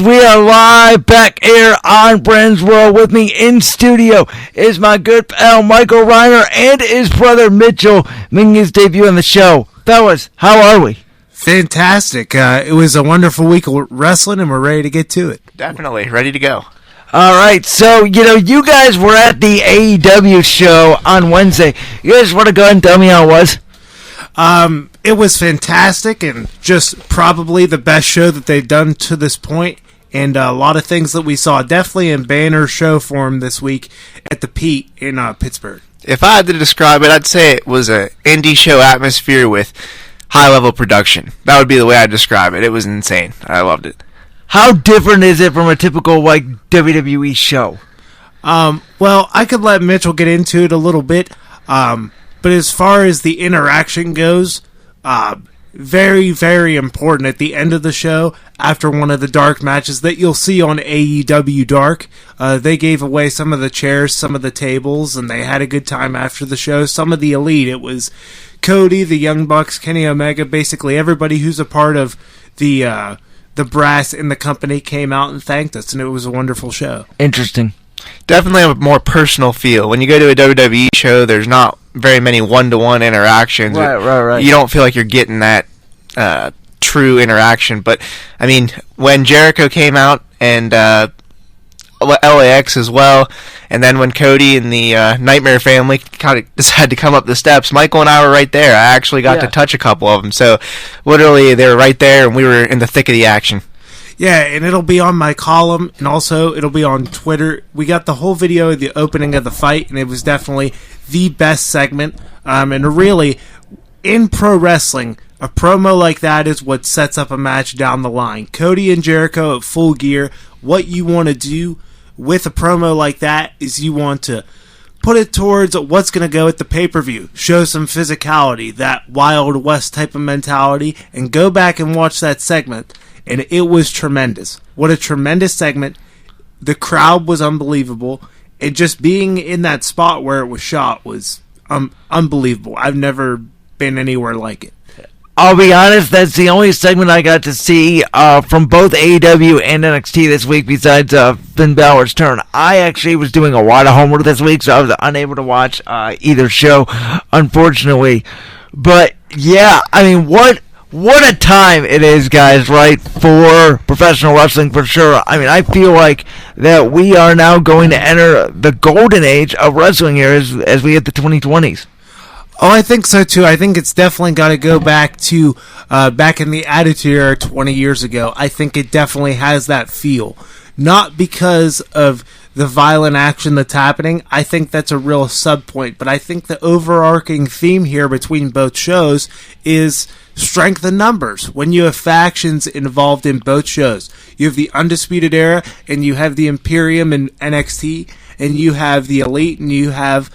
We are live back here on Brand's World. With me in studio is my good pal Michael Reiner and his brother Mitchell making his debut on the show. Fellas, how are we? Fantastic. It was a wonderful week of wrestling and we're ready to get to it. Definitely. Ready to go. All right, so, you guys were at the AEW show on Wednesday. You guys want to go ahead and tell me how it was? It was fantastic and just probably the best show that they've done to this point. And a lot of things that we saw definitely in banner show form this week at the Pete in Pittsburgh. If I had to describe it, I'd say it was an indie show atmosphere with high-level production. That would be the way I'd describe it. It was insane. I loved it. How different is it from a typical, WWE show? Well, I could let Mitchell get into it a little bit. But as far as the interaction goes, very, very important at the end of the show, after one of the dark matches that you'll see on AEW Dark. They gave away some of the chairs, some of the tables, and they had a good time after the show. Some of the elite, it was Cody, the Young Bucks, Kenny Omega, basically everybody who's a part of the brass in the company came out and thanked us, and it was a wonderful show. Interesting. Definitely a more personal feel. When you go to a WWE show, there's not very many one-to-one interactions. Right. You don't feel like you're getting that true interaction. But, I mean, when Jericho came out and LAX as well, and then when Cody and the Nightmare family kind of decided to come up the steps, Michael and I were right there. I actually got to touch a couple of them. So, literally, they were right there, and we were in the thick of the action. Yeah, and it'll be on my column, and also it'll be on Twitter. We got the whole video of the opening of the fight, and it was definitely the best segment. And really, in pro wrestling, a promo like that is what sets up a match down the line. Cody and Jericho at Full Gear, what you want to do with a promo like that is you want to put it towards what's going to go at the pay-per-view. Show some physicality, that Wild West type of mentality, and go back and watch that segment. And it was tremendous. What a tremendous segment. The crowd was unbelievable. And just being in that spot where it was shot was unbelievable. I've never been anywhere like it. I'll be honest, that's the only segment I got to see from both AEW and NXT this week besides Finn Balor's turn. I actually was doing a lot of homework this week, so I was unable to watch either show, unfortunately. But, yeah, I mean, what a time it is, guys, right, for professional wrestling, for sure. I mean, I feel like that we are now going to enter the golden age of wrestling here as we hit the 2020s. Oh, I think so, too. I think it's definitely got to go back to back in the Attitude Era 20 years ago. I think it definitely has that feel. Not because of the violent action that's happening. I think that's a real sub-point. But I think the overarching theme here between both shows is strength in numbers. When you have factions involved in both shows, you have the Undisputed Era and you have the Imperium and NXT, and you have the Elite and you have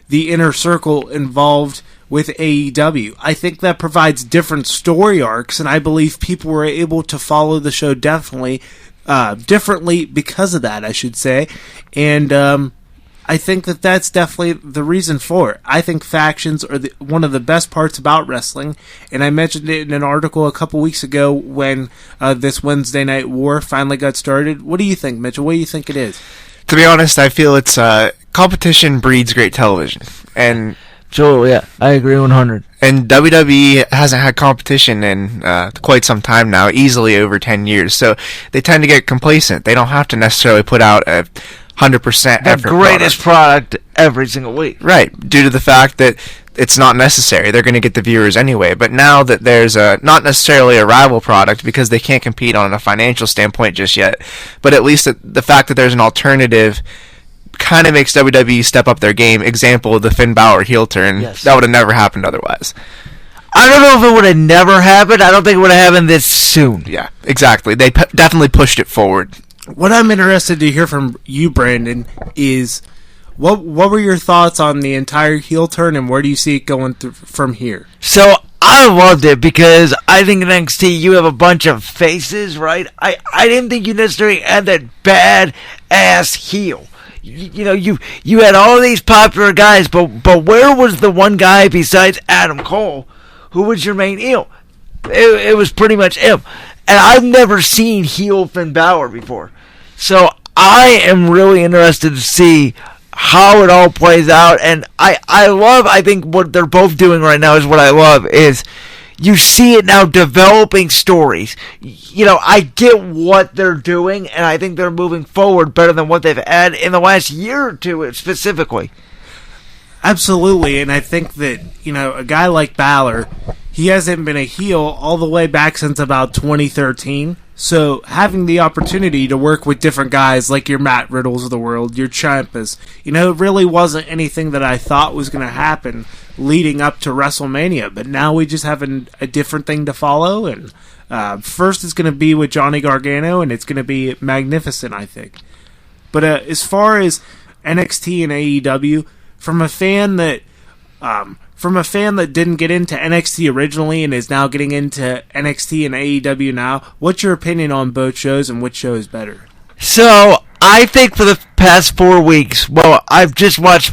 the Inner Circle involved with AEW. I think that provides different story arcs, and I believe people were able to follow the show differently because of that, I should say. And I think that that's definitely the reason for it. I think factions are one of the best parts about wrestling, and I mentioned it in an article a couple weeks ago when this Wednesday Night War finally got started. What do you think, Mitchell? What do you think it is? To be honest, I feel it's competition breeds great television. And Sure, yeah, I agree 100. And WWE hasn't had competition in quite some time now, easily over 10 years. So they tend to get complacent. They don't have to necessarily put out a 100% effort the greatest product every single week. Right, due to the fact that it's not necessary. They're going to get the viewers anyway. But now that there's not necessarily a rival product because they can't compete on a financial standpoint just yet, but at least the fact that there's an alternative kind of makes WWE step up their game. Example, the Finn Balor heel turn. Yes. That would have never happened otherwise. I don't know if it would have never happened. I don't think it would have happened this soon. Yeah, exactly. They definitely pushed it forward. What I'm interested to hear from you, Brandon, is what were your thoughts on the entire heel turn, and where do you see it going from here? So I loved it because I think in NXT you have a bunch of faces, right? I didn't think you necessarily had that bad ass heel. You had all these popular guys, but where was the one guy besides Adam Cole who was your main heel? It was pretty much him. And I've never seen heel Finn Balor before. So I am really interested to see how it all plays out. And I think what they're both doing right now is what I love is you see it now developing stories. I get what they're doing, and I think they're moving forward better than what they've had in the last year or two specifically. Absolutely, and I think that, a guy like Balor, he hasn't been a heel all the way back since about 2013. So having the opportunity to work with different guys like your Matt Riddles of the world, your Ciampas, it really wasn't anything that I thought was going to happen leading up to WrestleMania. But now we just have a different thing to follow, and first it's going to be with Johnny Gargano, and it's going to be magnificent, I think. But as far as NXT and AEW, from a fan that didn't get into NXT originally and is now getting into NXT and AEW now, what's your opinion on both shows and which show is better? So, I think for the past 4 weeks, well, I've just watched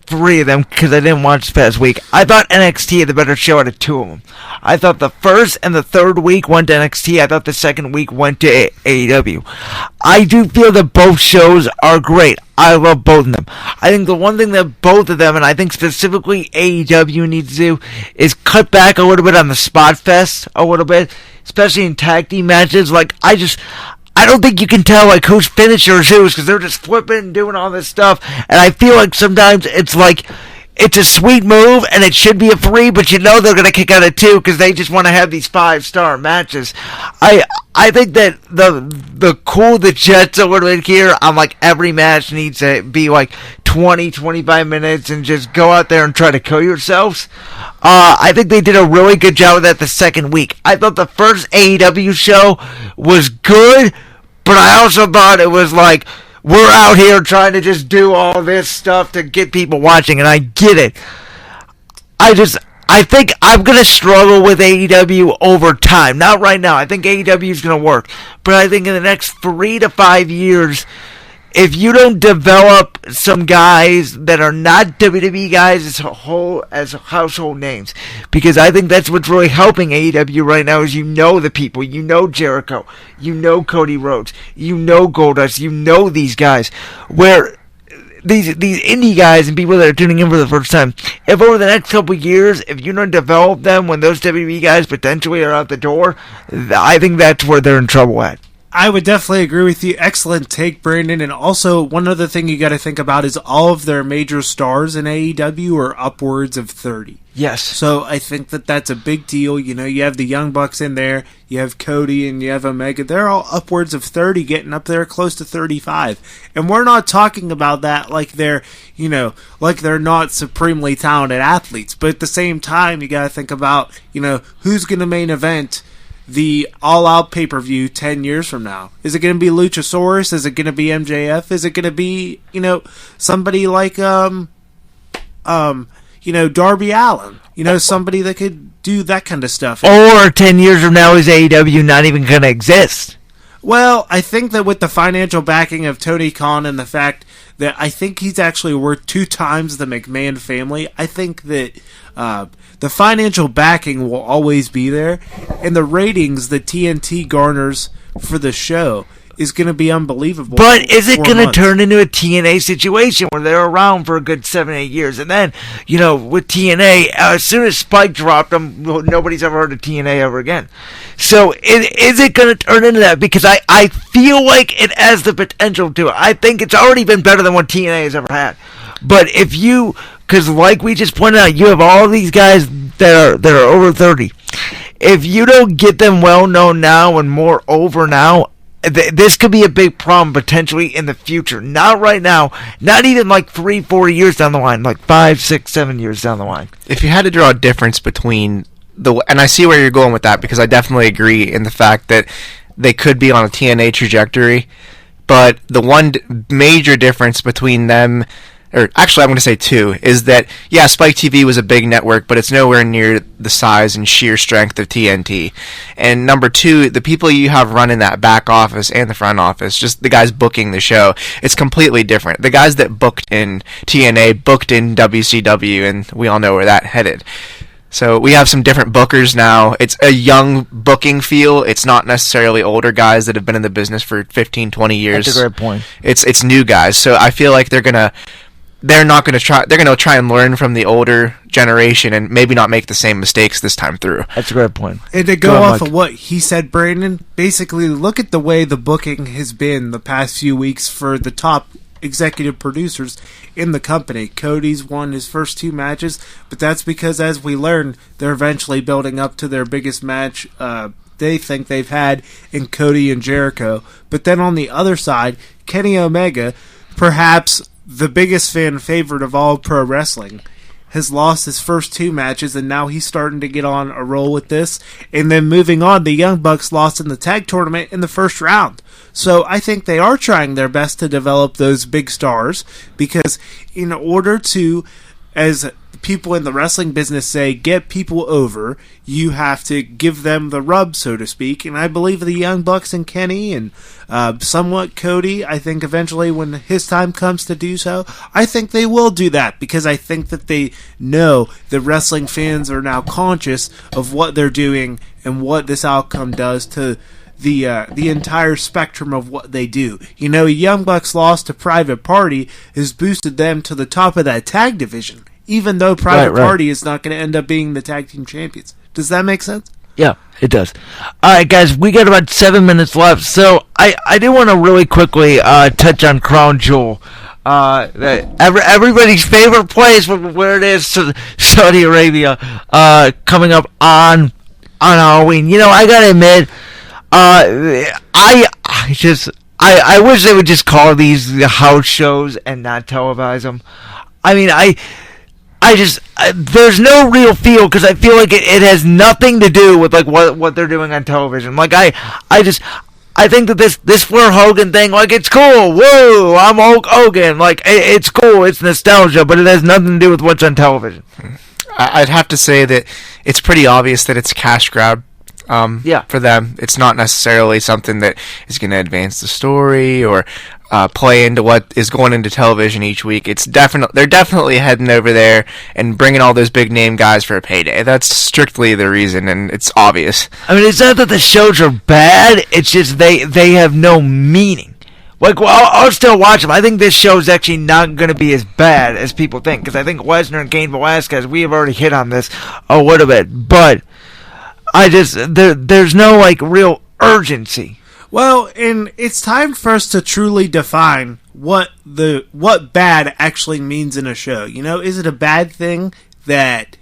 3 of them because I didn't watch the past week. I thought NXT had the better show out of 2 of them. I thought the first and the third week went to NXT. I thought the second week went to AEW. I do feel that both shows are great. I love both of them. I think the one thing that both of them, and I think specifically AEW needs to do, is cut back a little bit on the spot fest a little bit, especially in tag team matches. I don't think you can tell whose finisher is whose because they're just flipping and doing all this stuff. And I feel like sometimes it's a sweet move and it should be a 3, but they're going to kick out a 2 because they just want to have these 5-star matches. I think that the cool the Jets a little bit here on every match needs to be 20-25 minutes and just go out there and try to kill yourselves. I think they did a really good job of that the second week. I thought the first AEW show was good, but I also thought it was we're out here trying to just do all this stuff to get people watching, and I get it. I think I'm going to struggle with AEW over time. Not right now. I think AEW is going to work. But I think in the next 3 to 5 years, if you don't develop some guys that are not WWE guys as household names, because I think that's what's really helping AEW right now is the people, Jericho, Cody Rhodes, Goldust, these guys, where these indie guys and people that are tuning in for the first time, if over the next couple of years, if you don't develop them when those WWE guys potentially are out the door, I think that's where they're in trouble at. I would definitely agree with you. Excellent take, Brandon. And also, one other thing you got to think about is all of their major stars in AEW are upwards of 30. Yes. So I think that that's a big deal. You have the Young Bucks in there, you have Cody, and you have Omega. They're all upwards of 30, getting up there close to 35. And we're not talking about that like they're not supremely talented athletes. But at the same time, you got to think about, who's going to main event the all-out pay-per-view 10 years from now. Is it going to be Luchasaurus? Is it going to be MJF? Is it going to be, somebody like, Darby Allin? Somebody that could do that kind of stuff. Or 10 years from now, is AEW not even going to exist? Well, I think that with the financial backing of Tony Khan and the fact that I think he's actually worth 2 times the McMahon family, I think that the financial backing will always be there, and the ratings that TNT garners for the show is going to be unbelievable. But is it going to turn into a TNA situation where they're around for a good 7-8 years? And then, with TNA, as soon as Spike dropped them, nobody's ever heard of TNA ever again. So is it going to turn into that? Because I feel like it has the potential to. I think it's already been better than what TNA has ever had. But because like we just pointed out, you have all these guys that are over 30. If you don't get them well known now and more over now, this could be a big problem potentially in the future. Not right now. Not even 3-4 years down the line. 5, 6, 7 years down the line. If you had to draw a difference between and I see where you're going with that because I definitely agree in the fact that they could be on a TNA trajectory, but the one major difference between them, or actually I'm going to say 2, is that, yeah, Spike TV was a big network, but it's nowhere near the size and sheer strength of TNT. And number 2, the people you have running that back office and the front office, just the guys booking the show, it's completely different. The guys that booked in TNA booked in WCW, and we all know where that headed. So we have some different bookers now. It's a young booking feel. It's not necessarily older guys that have been in the business for 15, 20 years. That's a great point. It's new guys. So I feel like they're gonna try and learn from the older generation and maybe not make the same mistakes this time through. That's a great point. And to go off of what he said, Brandon, basically look at the way the booking has been the past few weeks for the top executive producers in the company. Cody's won his first 2 matches, but that's because, as we learned, they're eventually building up to their biggest match they think they've had in Cody and Jericho. But then on the other side, Kenny Omega, perhaps the biggest fan favorite of all pro wrestling, has lost his first 2 matches, and now he's starting to get on a roll with this. And then moving on, the Young Bucks lost in the tag tournament in the first round. So I think they are trying their best to develop those big stars, because in order to, as people in the wrestling business say, get people over, you have to give them the rub, so to speak. And I believe the Young Bucks and Kenny and somewhat Cody, I think eventually when his time comes to do so, I think they will do that, because I think that they know that wrestling fans are now conscious of what they're doing and what this outcome does to the entire spectrum of what they do. You know, Young Bucks loss to Private Party has boosted them to the top of that tag division, even though Private Party is not going to end up being the tag team champions. Does that make sense? Yeah, it does. All right, guys, we got about 7 minutes left, so I do want to really quickly touch on Crown Jewel. Everybody's favorite place where it is, Saudi Arabia, coming up on Halloween. You know, I gotta admit, I wish they would just call these the house shows and not televise them. I mean, there's no real feel, because I feel like it has nothing to do with like what they're doing on television. Like I think that this Flair Hogan thing, like, it's cool. Whoa, I'm Hulk Hogan. Like, it's cool. It's nostalgia, but it has nothing to do with what's on television. I'd have to say that it's pretty obvious that it's a cash grab. For them, it's not necessarily something that is going to advance the story or play into what is going into television each week. They're definitely heading over there and bringing all those big name guys for a payday. That's strictly the reason, and it's obvious. I mean, it's not that the shows are bad. It's just they have no meaning. Like, well, I'll still watch them. I think this show is actually not going to be as bad as people think, because I think Lesnar and Cain Velasquez, we have already hit on this a little bit, but there's no, like, real urgency. Well, and it's time for us to truly define what bad actually means in a show. You know, is it a bad thing that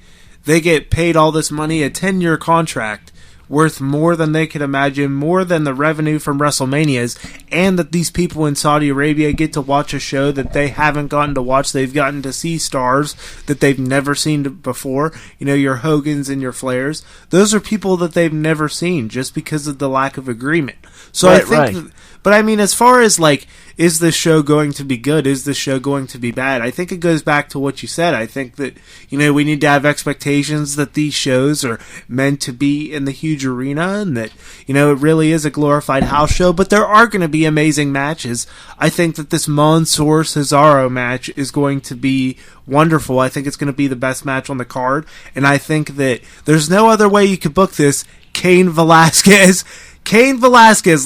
they get paid all this money, a 10-year contract worth more than they could imagine, more than the revenue from WrestleManias, and that these people in Saudi Arabia get to watch a show that they haven't gotten to watch? They've gotten to see stars that they've never seen before. You know, your Hogans and your Flairs. Those are people that they've never seen just because of the lack of agreement. So I think but I mean, as far as, like, is this show going to be good? Is this show going to be bad? I think it goes back to what you said. I think that, you know, we need to have expectations that these shows are meant to be in the huge arena, and that, you know, it really is a glorified house show, but there are going to be amazing matches. I think that this Mansoor-Cesaro match is going to be wonderful. I think it's going to be the best match on the card, and I think that there's no other way you could book this. Cain Velasquez,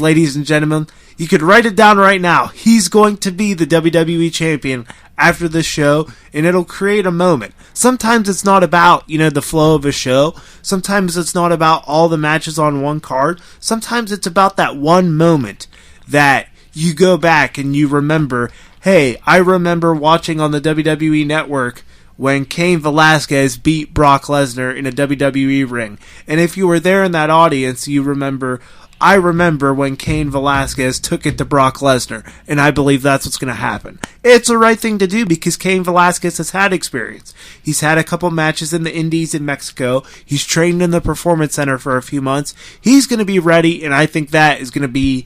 ladies and gentlemen, you could write it down right now. He's going to be the WWE champion after this show, and it'll create a moment. Sometimes it's not about, you know, the flow of a show. Sometimes it's not about all the matches on one card. Sometimes it's about that one moment that you go back and you remember, hey, I remember watching on the WWE Network when Cain Velasquez beat Brock Lesnar in a WWE ring. And if you were there in that audience, you remember, I remember when Cain Velasquez took it to Brock Lesnar, and I believe that's what's going to happen. It's the right thing to do, because Cain Velasquez has had experience. He's had a couple matches in the Indies in Mexico. He's trained in the Performance Center for a few months. He's going to be ready, and I think that is going to be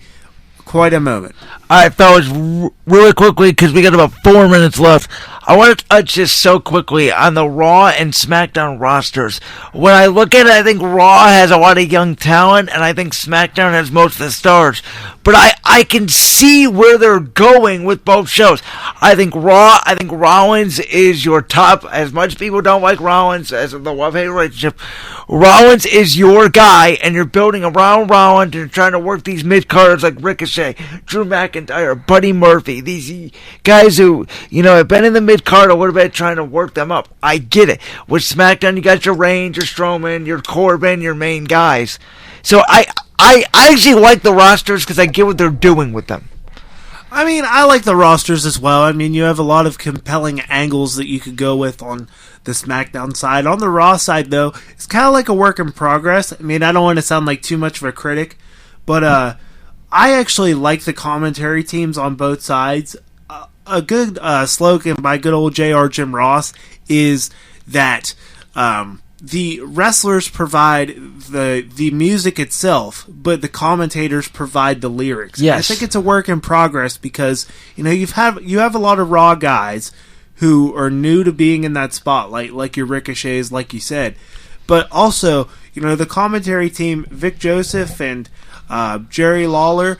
quite a moment. All right, fellas, really quickly, because we got about 4 minutes left. I want to touch this so quickly on the Raw and SmackDown rosters. When I look at it, I think Raw has a lot of young talent, and I think SmackDown has most of the stars. But I can see where they're going with both shows. I think Rollins is your top. As much people don't like Rollins as the love-hate relationship, Rollins is your guy, and you're building around Rollins, and you're trying to work these mid-carders like Ricochet, Drew McIntyre, Buddy Murphy, these guys who, have been in the mid-card a little bit, trying to work them up. I get it. With SmackDown, you got your Reigns, your Strowman, your Corbin, your main guys. So I actually like the rosters because I get what they're doing with them. I mean, I like the rosters as well. I mean, you have a lot of compelling angles that you could go with on the SmackDown side. On the Raw side, though, it's kind of like a work in progress. I mean, I don't want to sound like too much of a critic, but I actually like the commentary teams on both sides. A good slogan by good old JR Jim Ross is that the wrestlers provide the music itself, but the commentators provide the lyrics. Yes. I think it's a work in progress because you have a lot of Raw guys who are new to being in that spotlight, like your Ricochets, like you said, but also the commentary team, Vic Joseph and Jerry Lawler.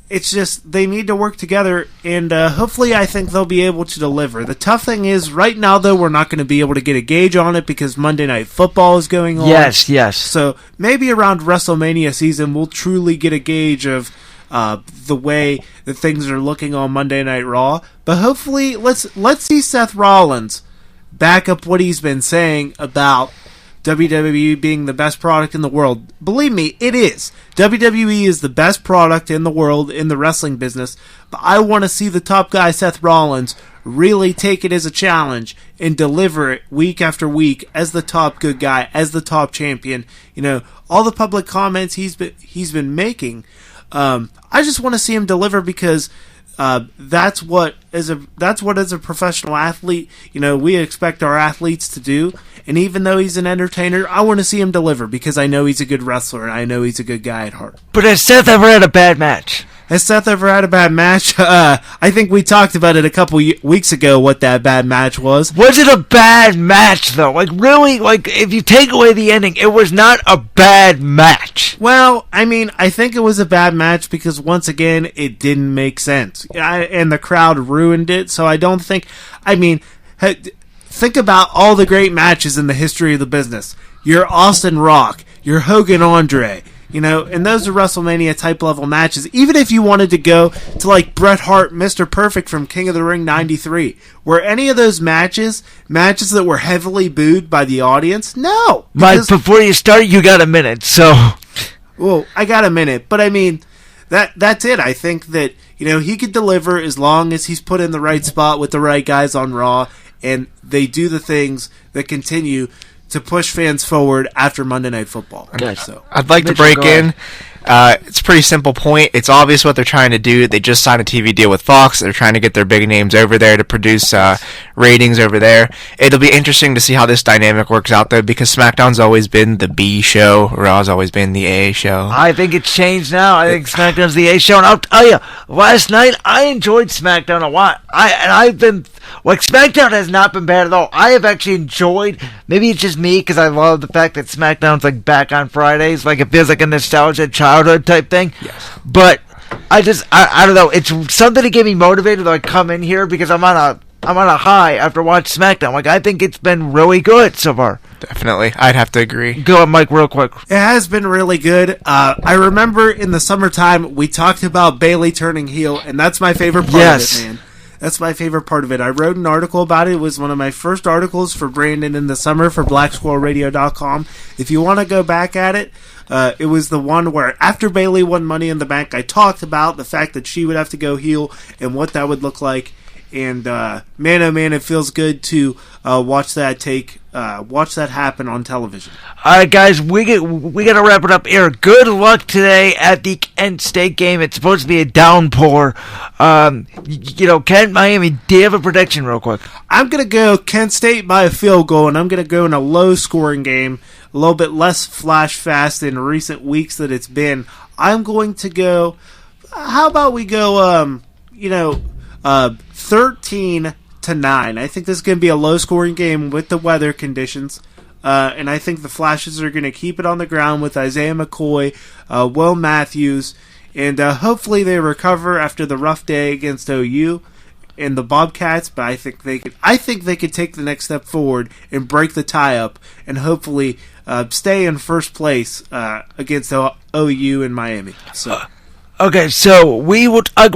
It's just they need to work together, and hopefully I think they'll be able to deliver. The tough thing is, right now, though, we're not going to be able to get a gauge on it because Monday Night Football is going on. Yes. So maybe around WrestleMania season, we'll truly get a gauge of the way that things are looking on Monday Night Raw. But hopefully, let's see Seth Rollins back up what he's been saying about WWE being the best product in the world. Believe me, it is. WWE is the best product in the world in the wrestling business, but I want to see the top guy, Seth Rollins, really take it as a challenge and deliver it week after week as the top good guy, as the top champion. All the public comments he's been making, I just want to see him deliver because that's what as a professional athlete, we expect our athletes to do. And even though he's an entertainer, I want to see him deliver because I know he's a good wrestler and I know he's a good guy at heart. But has Seth ever had a bad match? Has Seth ever had a bad match? I think we talked about it a couple weeks ago, what that bad match was. Was it a bad match, though? Really, if you take away the ending, it was not a bad match. Well, I mean, I think it was a bad match because, once again, it didn't make sense. And the crowd ruined it, so I don't think... think about all the great matches in the history of the business. Your Austin Rock, your Hogan Andre... and those are WrestleMania type level matches. Even if you wanted to go to like Bret Hart, Mr. Perfect from King of the Ring 93, were any of those matches that were heavily booed by the audience? No. Mike, before you start, you got a minute, so. Well, I got a minute, but I mean, that's it. I think that, he could deliver as long as he's put in the right spot with the right guys on Raw, and they do the things that continue to push fans forward after Monday Night Football. Gotcha. I'd like to break in. It's a pretty simple point. It's obvious what they're trying to do. They just signed a TV deal with Fox. They're trying to get their big names over there to produce ratings over there. It'll be interesting to see how this dynamic works out, though, because SmackDown's always been the B show. Raw's always been the A show. I think it's changed now. I think SmackDown's the A show. And I'll tell you, last night, I enjoyed SmackDown a lot. SmackDown has not been bad at all. I have actually enjoyed, maybe it's just me, because I love the fact that SmackDown's back on Fridays. It feels like a nostalgia childhood type thing. Yes. But I don't know. It's something to get me motivated to come in here because I'm on a high after watching SmackDown. I think it's been really good so far. Definitely. I'd have to agree. Go on, Mike, real quick. It has been really good. I remember in the summertime, we talked about Bayley turning heel, and that's my favorite part of it, man. That's my favorite part of it. I wrote an article about it. It was one of my first articles for Brandon in the summer for BlackSquirrelRadio.com. If you want to go back at it, it was the one where after Bayley won Money in the Bank, I talked about the fact that she would have to go heel and what that would look like. And man, oh man, it feels good to watch that happen on television. All right, guys, we got to wrap it up here. Good luck today at the Kent State game. It's supposed to be a downpour. Kent, Miami, do you have a prediction real quick? I'm going to go Kent State by a field goal, and I'm going to go in a low-scoring game, a little bit less flash-fast in recent weeks that it's been. I'm going to go, how about we go, 13-10 8-9. I think this is going to be a low-scoring game with the weather conditions. And I think the Flashes are going to keep it on the ground with Isaiah McCoy, Will Matthews, and hopefully they recover after the rough day against OU and the Bobcats. But I think they could take the next step forward and break the tie up, and hopefully stay in first place against OU in Miami. So. Okay, so we will talk